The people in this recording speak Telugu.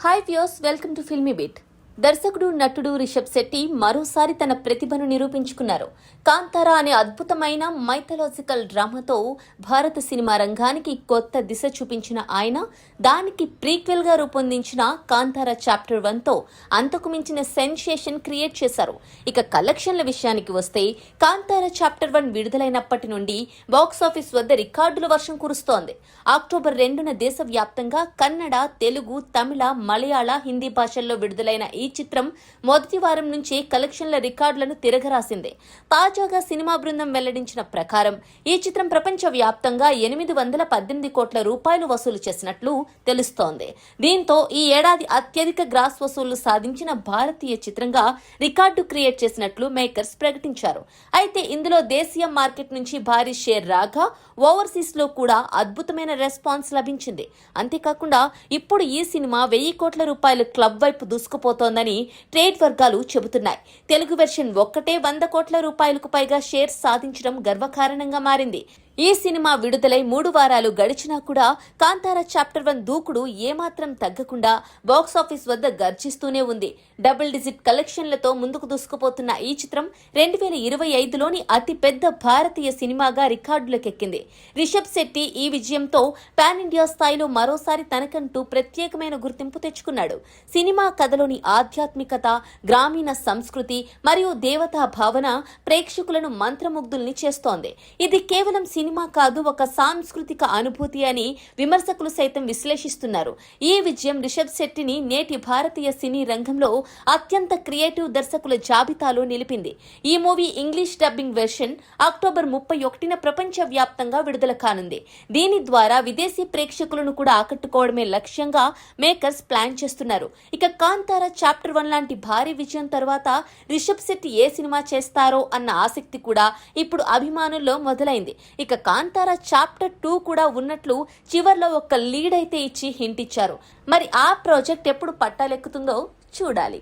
Hi viewers, welcome to filmy beat. దర్శకుడు నటుడు రిషబ్ శెట్టి మరోసారి తన ప్రతిభను నిరూపించుకున్నారు. కాంతారా అనే అద్భుతమైన మైథలాజికల్ డ్రామాతో భారత సినిమా రంగానికి కొత్త దిశ చూపించిన ఆయన దానికి ప్రీక్వెల్ గా రూపొందించిన కాంతారా చాప్టర్ 1తో అంతకు మించిన సెన్సేషన్ క్రియేట్ చేశారు. ఇక కలెక్షన్ల విషయానికి వస్తే కాంతారా చాప్టర్ 1 విడుదలైనప్పటి నుండి బాక్సాఫీస్ వద్ద రికార్డుల వర్షం కురుస్తోంది. అక్టోబర్ 2న దేశవ్యాప్తంగా కన్నడ, తెలుగు, తమిళ, మలయాళ, హిందీ భాషల్లో విడుదలైన ఈ చిత్రం మొదటి వారం నుంచే కలెక్షన్ల రికార్డులను తిరగరాసింది. తాజాగా సినిమా బృందం వెల్లడించిన ప్రకారం ఈ చిత్రం ప్రపంచ వ్యాప్తంగా 818 కోట్ల రూపాయలు వసూలు చేసినట్లు తెలుస్తోంది. దీంతో ఈ ఏడాది అత్యధిక గ్రాస్ వసూళ్లు సాధించిన భారతీయ చిత్రంగా రికార్డు క్రియేట్ చేసినట్లు మేకర్స్ ప్రకటించారు. అయితే ఇందులో దేశీయ మార్కెట్ నుంచి భారీ షేర్ రాగా ఓవర్సీస్ లో కూడా అద్భుతమైన రెస్పాన్స్ లభించింది. అంతేకాకుండా ఇప్పుడు ఈ సినిమా 1000 కోట్ల రూపాయల క్లబ్ వైపు దూసుకుపోతోందని ట్రేడ్ వర్గాలు చెబుతున్నాయి. తెలుగు వెర్షన్ ఒక్కటే 100 కోట్ల రూపాయలకు పైగా షేర్ సాధించడం గర్వకారణంగా మారింది. ఈ సినిమా విడుదలై 3 వారాలు గడిచినా కూడా కాంతారా చాప్టర్ 1 దూకుడు ఏమాత్రం తగ్గకుండా బాక్సాఫీస్ వద్ద గర్జిస్తూనే ఉంది. డబుల్ డిజిట్ కలెక్షన్లతో ముందుకు దూసుకుపోతున్న ఈ చిత్రం 2025లోని అతిపెద్ద భారతీయ సినిమాగా రికార్డులకెక్కింది. రిషబ్ శెట్టి ఈ విజయంతో పాన్ ఇండియా స్థాయిలో మరోసారి తనకంటూ ప్రత్యేకమైన గుర్తింపు తెచ్చుకున్నాడు. సినిమా కథలోని ఆధ్యాత్మికత, గ్రామీణ సంస్కృతి మరియు దేవతా భావన ప్రేక్షకులను మంత్రముగ్ధుల్ని చేస్తోంది. ఇది కేవలం సినిమా కాదు, ఒక సాంస్కృతిక అనుభూతి అని విమర్శకులు సైతం విశ్లేషిస్తున్నారు. ఈ విజయం రిషబ్ శెట్టిని నేటి భారతీయ సినీ రంగంలో అత్యంత క్రియేటివ్ దర్శకుల జాబితాలో నిలిపింది. ఈ movie English dubbing version October 31న ప్రపంచ వ్యాప్తంగా విడుదల కానుంది. దీని ద్వారా విదేశీ ప్రేక్షకులను కూడా ఆకట్టుకోవడమే లక్ష్యంగా మేకర్స్ ప్లాన్ చేస్తున్నారు. ఇక కాంతారా చాప్టర్ 1 లాంటి భారీ విజయం తర్వాత రిషబ్ శెట్టి ఏ సినిమా చేస్తారో అన్న ఆసక్తి కూడా ఇప్పుడు అభిమానుల్లో మొదలైంది. ఇక కాంతారా చాప్టర్ 2 కూడా ఉన్నట్లు చివర్లో ఒక లీడ్ అయితే ఇచ్చి హింట్ ఇచ్చారు. మరి ఆ ప్రాజెక్ట్ ఎప్పుడు పట్టాలెక్కుతుందో చూడాలి.